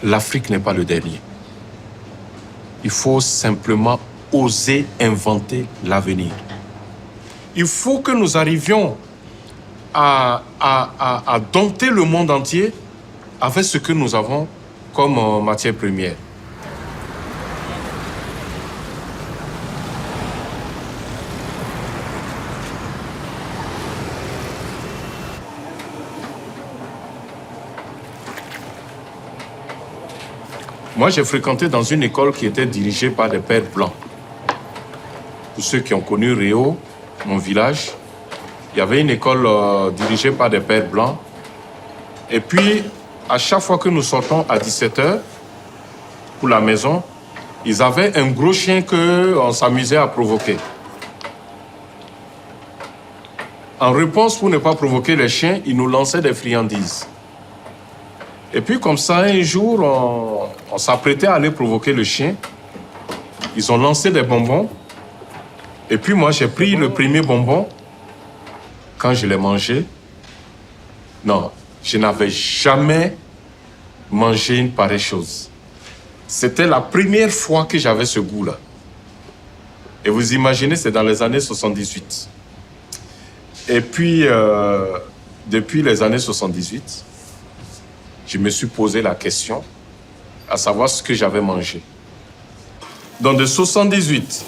l'Afrique n'est pas le dernier. Il faut simplement oser inventer l'avenir. Il faut que nous arrivions à dompter le monde entier avec ce que nous avons comme matière première. Moi, j'ai fréquenté dans une école qui était dirigée par des pères blancs. Pour ceux qui ont connu Réau, mon village, il y avait une école dirigée par des pères blancs. Et puis, à chaque fois que nous sortons à 17h pour la maison, ils avaient un gros chien qu'on s'amusait à provoquer. En réponse, pour ne pas provoquer les chiens, ils nous lançaient des friandises. Et puis comme ça, un jour, on s'apprêtait à aller provoquer le chien. Ils ont lancé des bonbons. Et puis moi, j'ai pris le premier bonbon. Quand je l'ai mangé, non, je n'avais jamais mangé une pareille chose. C'était la première fois que j'avais ce goût-là. Et vous imaginez, c'est dans les années 78. Et puis, depuis les années 78, je me suis posé la question, à savoir ce que j'avais mangé. Donc de 78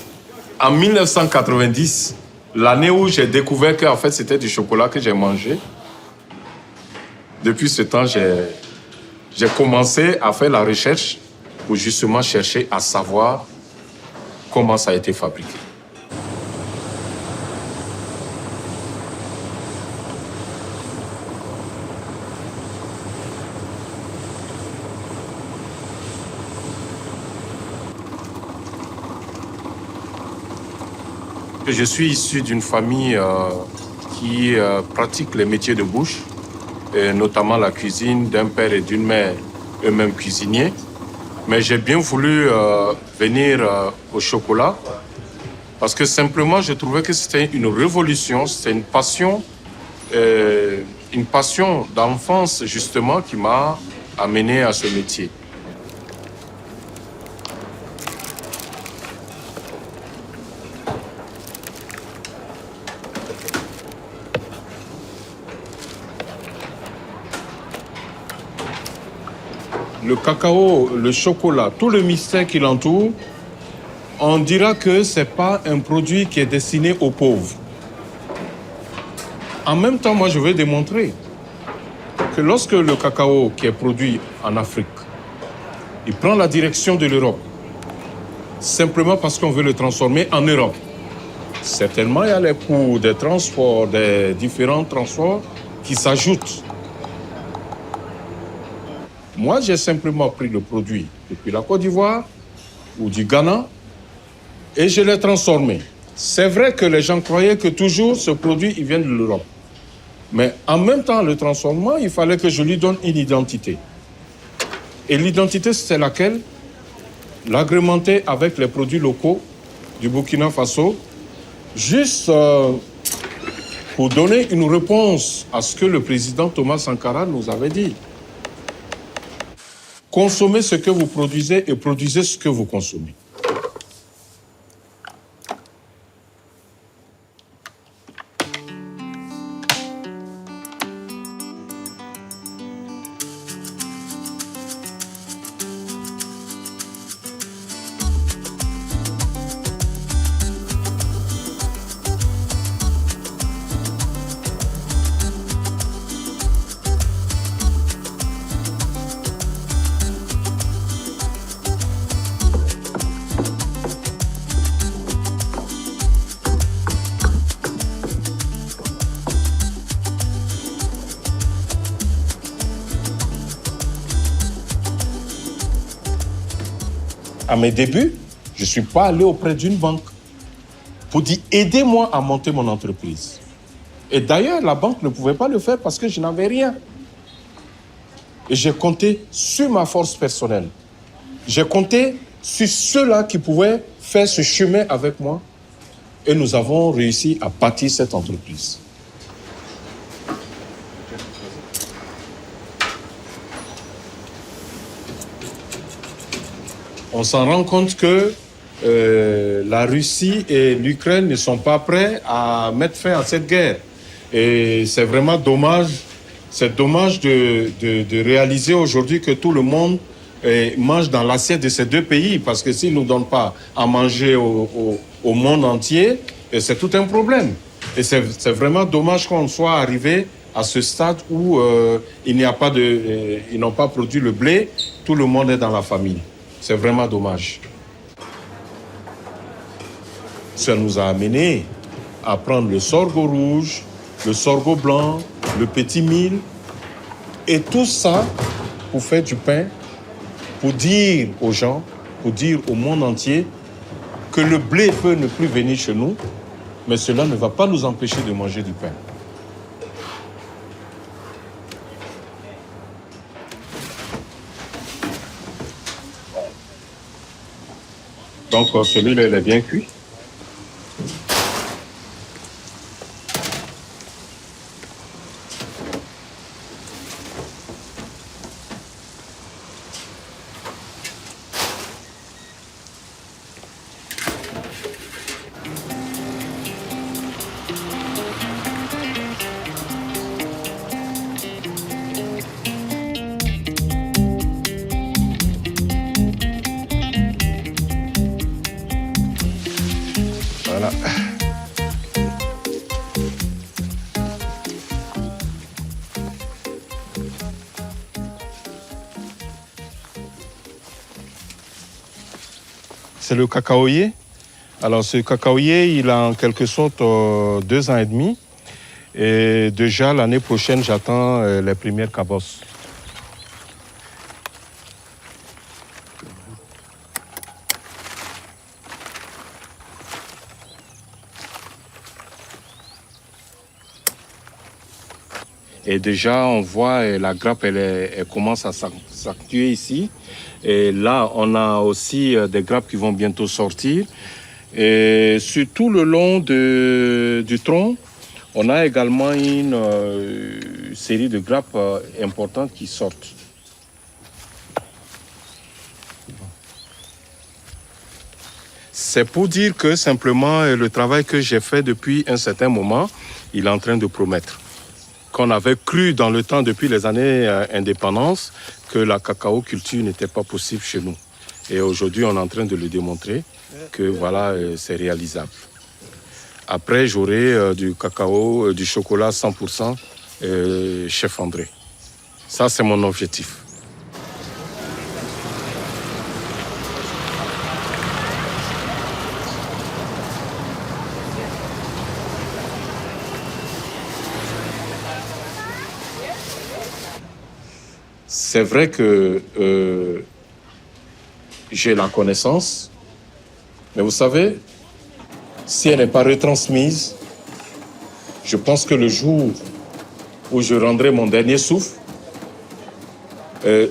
à 1990, l'année où j'ai découvert qu'en fait c'était du chocolat que j'ai mangé, depuis ce temps, j'ai commencé à faire la recherche pour justement chercher à savoir comment ça a été fabriqué. Je suis issu d'une famille qui pratique les métiers de bouche, et notamment la cuisine d'un père et d'une mère, eux-mêmes cuisiniers. Mais j'ai bien voulu venir au chocolat parce que simplement je trouvais que c'était une révolution, c'était une passion d'enfance justement qui m'a amené à ce métier. Le cacao, le chocolat, tout le mystère qui l'entoure, on dira que ce n'est pas un produit qui est destiné aux pauvres. En même temps, moi, je vais démontrer que lorsque le cacao qui est produit en Afrique, il prend la direction de l'Europe, simplement parce qu'on veut le transformer en Europe. Certainement, il y a les coûts des transports, des différents transports qui s'ajoutent. Moi, j'ai simplement pris le produit depuis la Côte d'Ivoire ou du Ghana et je l'ai transformé. C'est vrai que les gens croyaient que toujours ce produit il vient de l'Europe. Mais en même temps, le transformement, il fallait que je lui donne une identité. Et l'identité, c'est laquelle? L'agrémenter avec les produits locaux du Burkina Faso, juste pour donner une réponse à ce que le président Thomas Sankara nous avait dit. Consommez ce que vous produisez et produisez ce que vous consommez. À mes débuts, je ne suis pas allé auprès d'une banque pour dire « aidez-moi à monter mon entreprise ». Et d'ailleurs, la banque ne pouvait pas le faire parce que je n'avais rien. Et j'ai compté sur ma force personnelle. J'ai compté sur ceux-là qui pouvaient faire ce chemin avec moi. Et nous avons réussi à bâtir cette entreprise. on s'en rend compte que la Russie et l'Ukraine ne sont pas prêts à mettre fin à cette guerre. Et c'est vraiment dommage. C'est dommage de réaliser aujourd'hui que tout le monde mange dans l'assiette de ces deux pays, parce que s'ils ne nous donnent pas à manger au monde entier, c'est tout un problème. Et c'est vraiment dommage qu'on soit arrivé à ce stade où ils n'ont pas produit le blé, tout le monde est dans la famine. C'est vraiment dommage. Ça nous a amené à prendre le sorgho rouge, le sorgho blanc, le petit mil, et tout ça pour faire du pain, pour dire aux gens, pour dire au monde entier que le blé peut ne plus venir chez nous, mais cela ne va pas nous empêcher de manger du pain. Donc celui-là, il est bien cuit. Voilà. C'est le cacaoyer. Alors ce cacaoyer, il a en quelque sorte 2 ans et demi. Et déjà l'année prochaine, j'attends les premières cabosses. Et déjà, on voit la grappe, elle commence à s'actuer ici. Et là, on a aussi des grappes qui vont bientôt sortir. Et sur tout le long du tronc, on a également une série de grappes importantes qui sortent. C'est pour dire que simplement le travail que j'ai fait depuis un certain moment, il est en train de promettre. Qu'on avait cru dans le temps, depuis les années indépendance, que la cacao culture n'était pas possible chez nous. Et aujourd'hui, on est en train de le démontrer que voilà, c'est réalisable. Après, j'aurai du cacao, du chocolat 100% Chef André. Ça, c'est mon objectif. C'est vrai que j'ai la connaissance, mais vous savez, si elle n'est pas retransmise, je pense que le jour où je rendrai mon dernier souffle,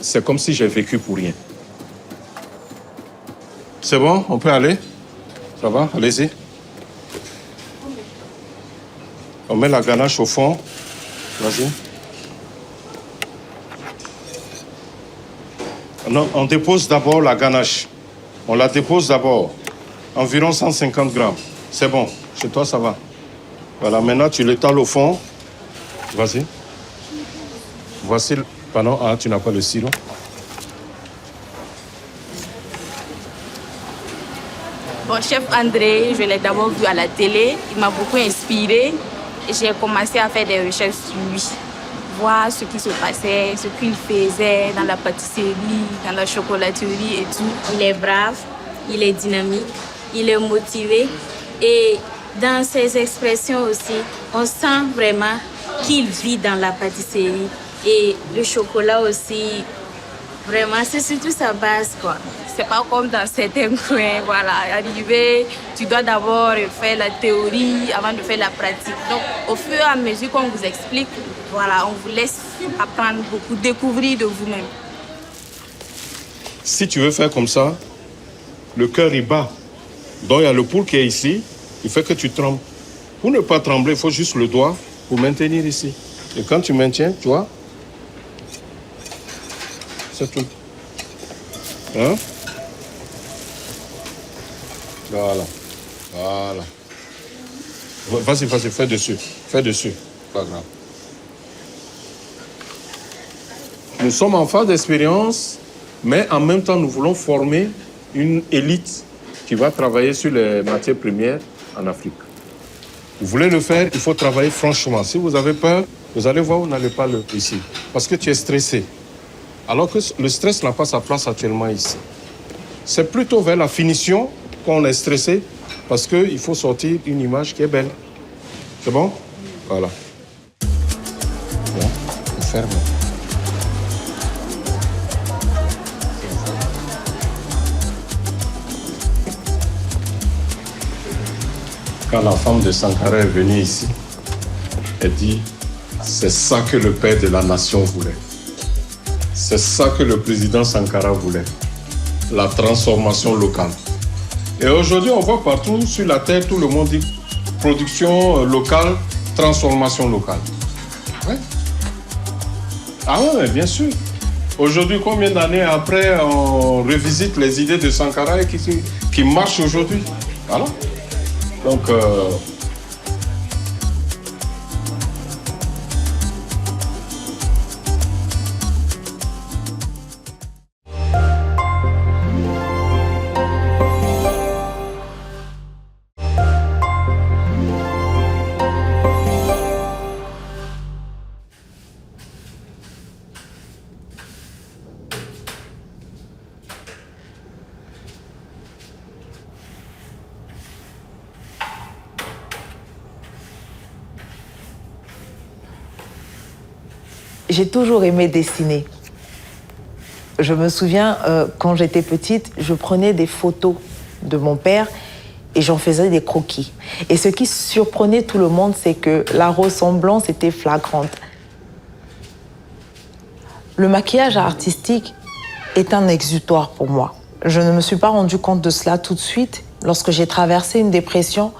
c'est comme si j'ai vécu pour rien. C'est bon, on peut aller? Ça va? Allez-y. On met la ganache au fond. Vas-y. Non, on dépose d'abord la ganache. On la dépose d'abord. Environ 150 grammes. C'est bon. Chez toi, ça va. Voilà, maintenant, tu l'étales au fond. Vas-y. Voici... Pardon, ah, tu n'as pas le sirop. Bon, Chef André, je l'ai d'abord vu à la télé. Il m'a beaucoup inspiré. Et j'ai commencé à faire des recherches sur lui. Voir ce qui se passait, ce qu'il faisait dans la pâtisserie, dans la chocolaterie et tout. Il est brave, il est dynamique, il est motivé. Et dans ses expressions aussi, on sent vraiment qu'il vit dans la pâtisserie. Et le chocolat aussi, vraiment, c'est surtout sa base, quoi. C'est pas comme dans certains coins, voilà. Arriver, tu dois d'abord faire la théorie avant de faire la pratique. Donc, au fur et à mesure qu'on vous explique, voilà, on vous laisse apprendre beaucoup, découvrir de vous-même. Si tu veux faire comme ça, le cœur il bat. Donc il y a le pouls qui est ici, il fait que tu trembles. Pour ne pas trembler, il faut juste le doigt pour maintenir ici. Et quand tu maintiens, tu vois, c'est tout. Hein? Voilà. Voilà. Vas-y, vas-y, fais dessus. Fais dessus. Pas grave. Nous sommes en phase d'expérience, mais en même temps, nous voulons former une élite qui va travailler sur les matières premières en Afrique. Vous voulez le faire, il faut travailler franchement. Si vous avez peur, vous allez voir, vous n'allez pas le ici. Parce que tu es stressé. Alors que le stress n'a pas sa place actuellement ici. C'est plutôt vers la finition qu'on est stressé, parce qu'il faut sortir une image qui est belle. C'est bon? Voilà. Bon, on ferme. Quand la femme de Sankara est venue ici, elle dit, c'est ça que le père de la nation voulait. C'est ça que le président Sankara voulait. La transformation locale. Et aujourd'hui, on voit partout sur la terre, tout le monde dit production locale, transformation locale. Ouais. Ah ouais, bien sûr. Aujourd'hui, combien d'années après, on revisite les idées de Sankara et qui marchent aujourd'hui. Voilà. Donc, J'ai toujours aimé dessiner. Je me souviens, quand j'étais petite, je prenais des photos de mon père et j'en faisais des croquis. Et ce qui surprenait tout le monde, c'est que la ressemblance était flagrante. Le maquillage artistique est un exutoire pour moi. Je ne me suis pas rendu compte de cela tout de suite lorsque j'ai traversé une dépression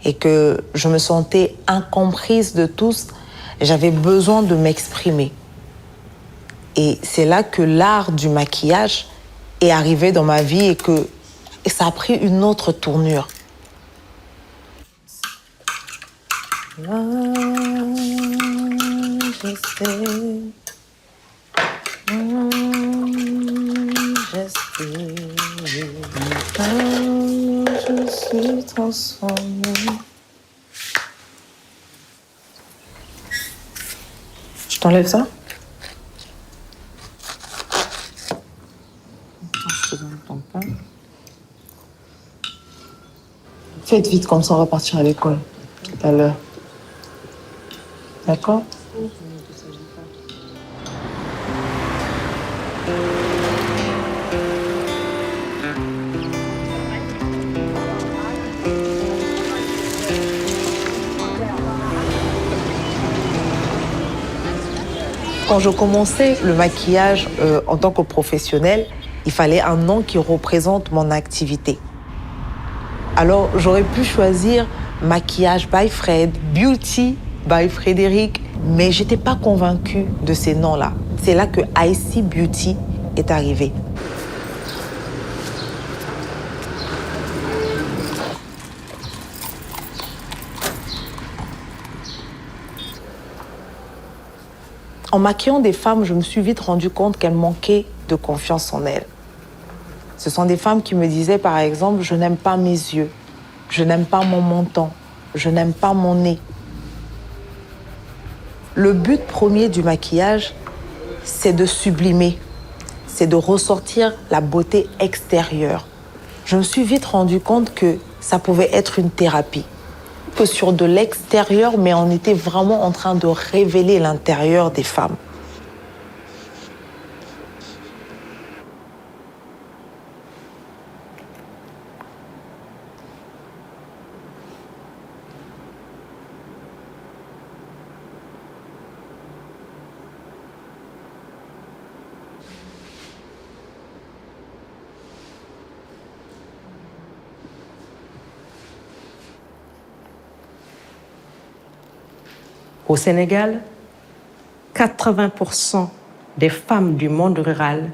et que je me sentais incomprise de tous. J'avais besoin de m'exprimer. Et c'est là que l'art du maquillage est arrivé dans ma vie et que ça a pris une autre tournure. Là, je sais. Je suis transformée. Je t'enlève ça? Je te donne ton pain. Faites vite, comme ça on va partir à l'école tout à l'heure. D'accord? Quand je commençais le maquillage en tant que professionnel, il fallait un nom qui représente mon activité. Alors, j'aurais pu choisir Maquillage by Fred, Beauty by Frédéric, mais je n'étais pas convaincue de ces noms-là. C'est là que IC Beauty est arrivé. En maquillant des femmes, je me suis vite rendu compte qu'elles manquaient de confiance en elles. Ce sont des femmes qui me disaient, par exemple, je n'aime pas mes yeux, je n'aime pas mon menton, je n'aime pas mon nez. Le but premier du maquillage, c'est de sublimer, c'est de ressortir la beauté extérieure. Je me suis vite rendu compte que ça pouvait être une thérapie. Que sur de l'extérieur, mais on était vraiment en train de révéler l'intérieur des femmes. Au Sénégal, 80% des femmes du monde rural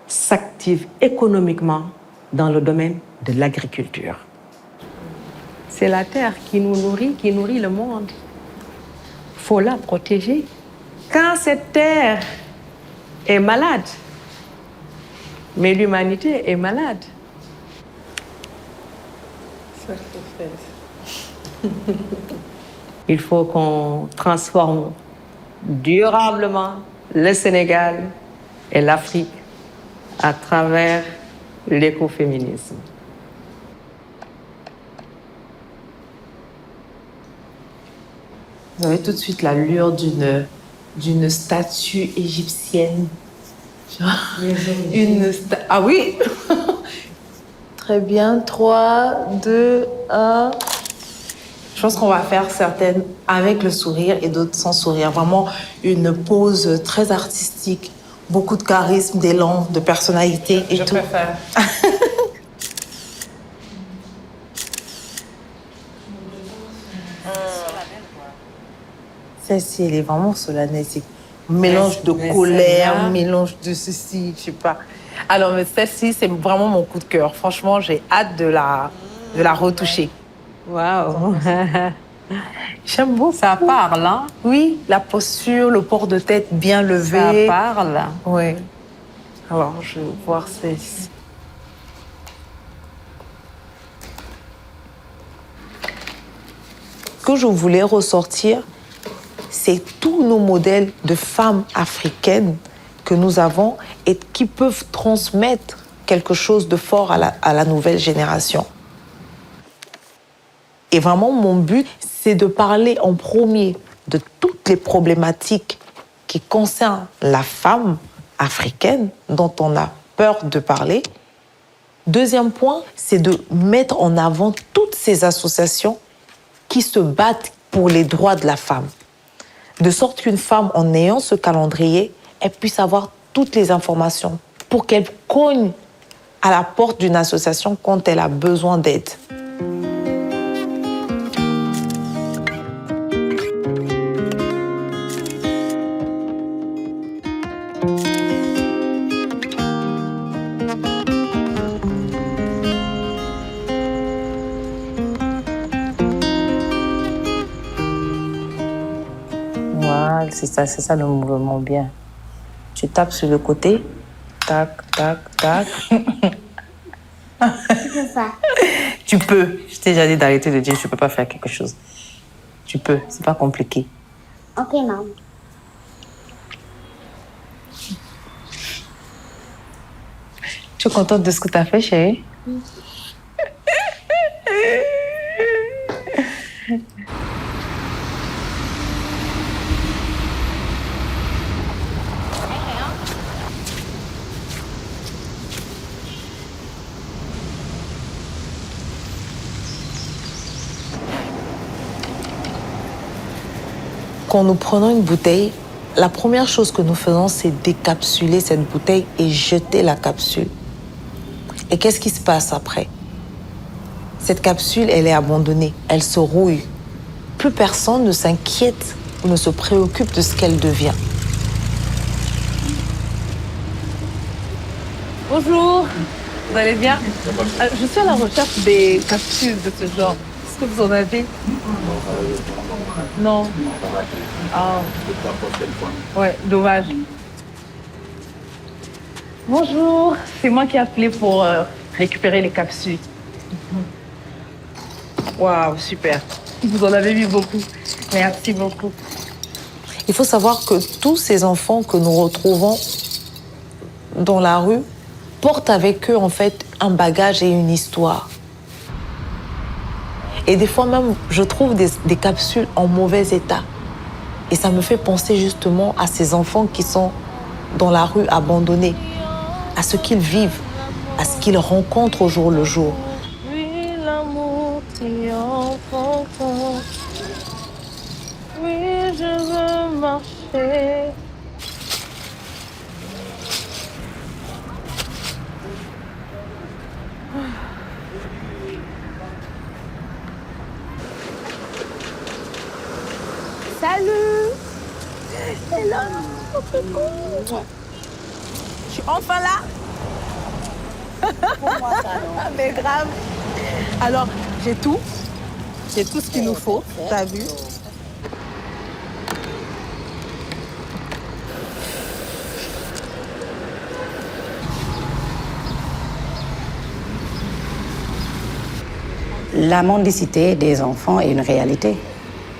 s'activent économiquement dans le domaine de l'agriculture. C'est la terre qui nous nourrit, qui nourrit le monde. Il faut la protéger. Quand cette terre est malade, mais l'humanité est malade. Il faut qu'on transforme durablement le Sénégal et l'Afrique à travers l'écoféminisme. Vous avez tout de suite l'allure d'une statue égyptienne. Ah oui. Très bien. 3, 2, 1. Je pense qu'on va faire certaines avec le sourire et d'autres sans sourire. Vraiment une pose très artistique. Beaucoup de charisme, d'élan, de personnalité et Je tout. préfère. Celle-ci, elle est vraiment solennelle. C'est un mélange de Mais colère, celle-là- mélange de ceci, je sais pas. Alors, mais celle-ci, c'est vraiment mon coup de cœur. Franchement, j'ai hâte de la retoucher. Waouh. J'aime beaucoup. Ça parle, hein? Oui, la posture, le port de tête bien Ça levé. parle. Oui. Alors, je vais voir celle-ci. Ce que je voulais ressortir, c'est tous nos modèles de femmes africaines que nous avons et qui peuvent transmettre quelque chose de fort à la nouvelle génération. Et vraiment, mon but, c'est de parler en premier de toutes les problématiques qui concernent la femme africaine dont on a peur de parler. Deuxième point, c'est de mettre en avant toutes ces associations qui se battent pour les droits de la femme. De sorte qu'une femme, en ayant ce calendrier, elle puisse avoir toutes les informations pour qu'elle cogne à la porte d'une association quand elle a besoin d'aide. Voilà, c'est ça le mouvement bien. Tu tapes sur le côté, tac, tac, tac. C'est ça. Tu peux. Je t'ai déjà dit d'arrêter de dire que tu peux pas faire quelque chose. Tu peux, c'est pas compliqué. Ok, maman. Tu es contente de ce que tu as fait, chérie? Quand nous prenons une bouteille, la première chose que nous faisons, c'est décapsuler cette bouteille et jeter la capsule. Et qu'est-ce qui se passe après? Cette capsule, elle est abandonnée, elle se rouille. Plus personne ne s'inquiète ou ne se préoccupe de ce qu'elle devient. Bonjour, vous allez bien? Je suis à la recherche des capsules de ce genre. Est-ce que vous en avez? Non. Ah. Ouais, dommage. Bonjour, c'est moi qui ai appelé pour récupérer les capsules. Waouh, super. Vous en avez mis beaucoup. Merci beaucoup. Il faut savoir que tous ces enfants que nous retrouvons dans la rue portent avec eux en fait un bagage et une histoire. Et des fois même, je trouve des capsules en mauvais état. Et ça me fait penser justement à ces enfants qui sont dans la rue abandonnés, à ce qu'ils vivent, à ce qu'ils rencontrent au jour le jour. Oui, l'amour triomphe encore. Oui, je veux marcher. Salut! Je suis enfin là. Pour moi, ça, non. Mais grave. Alors, j'ai tout. C'est tout ce qu'il nous faut, t'as vu? La mendicité des enfants est une réalité.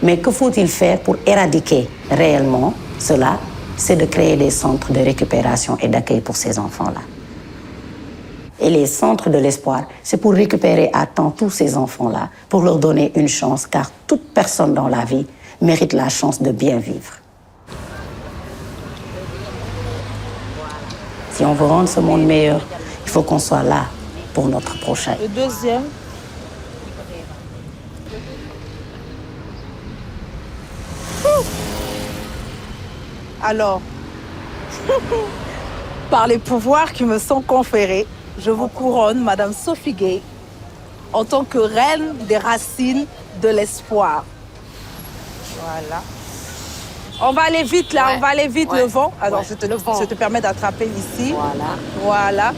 Mais que faut-il faire pour éradiquer réellement cela? C'est de créer des centres de récupération et d'accueil pour ces enfants-là. Et les centres de l'espoir, c'est pour récupérer à temps tous ces enfants-là, pour leur donner une chance, car toute personne dans la vie mérite la chance de bien vivre. Si on veut rendre ce monde meilleur, il faut qu'on soit là pour notre prochain. Le deuxième. Alors, par les pouvoirs qui me sont conférés, je vous couronne, Madame Sophie Gay, en tant que reine des racines de l'espoir. Voilà. On va aller vite là, on va aller vite, le vent. Alors, je te permets d'attraper ici. Voilà. Voilà.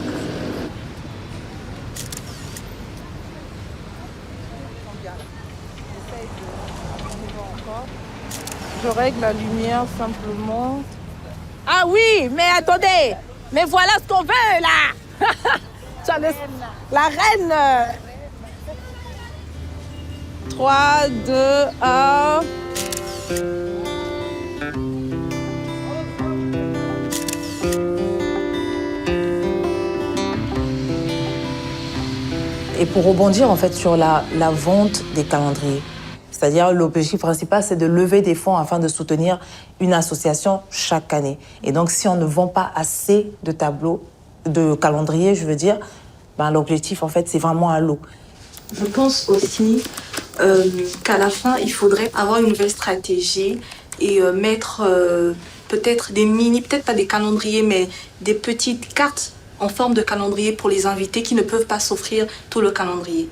Je règle la lumière simplement. Ah oui, mais attendez. Mais voilà ce qu'on veut là. La reine. 3, 2, 1. Et pour rebondir en fait sur la vente des calendriers, c'est-à-dire l'objectif principal, c'est de lever des fonds afin de soutenir une association chaque année. Et donc, si on ne vend pas assez de tableaux, de calendriers, je veux dire, ben, l'objectif, en fait, c'est vraiment à l'eau. Je pense aussi qu'à la fin, il faudrait avoir une nouvelle stratégie et mettre peut-être des mini, peut-être pas des calendriers, mais des petites cartes en forme de calendrier pour les invités qui ne peuvent pas s'offrir tout le calendrier.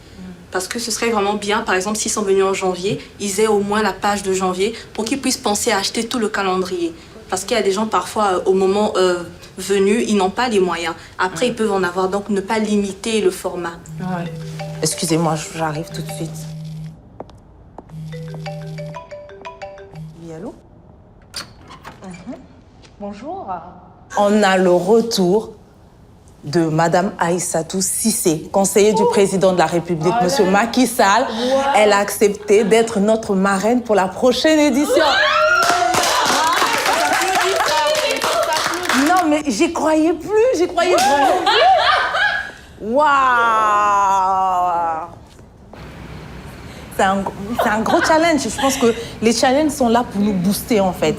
Parce que ce serait vraiment bien, par exemple, s'ils sont venus en janvier, ils aient au moins la page de janvier pour qu'ils puissent penser à acheter tout le calendrier. Parce qu'il y a des gens, parfois, au moment venu, ils n'ont pas les moyens. Après, ils peuvent en avoir, donc ne pas limiter le format. Ouais. Excusez-moi, j'arrive tout de suite. Oui, allô? Bonjour. On a le retour de Madame Aïssatou Cissé, conseiller du président de la République, Monsieur Macky Sall. Elle a accepté d'être notre marraine pour la prochaine édition. Non, mais j'y croyais plus, vraiment plus. Waouh! C'est un gros challenge. Je pense que les challenges sont là pour nous booster, en fait.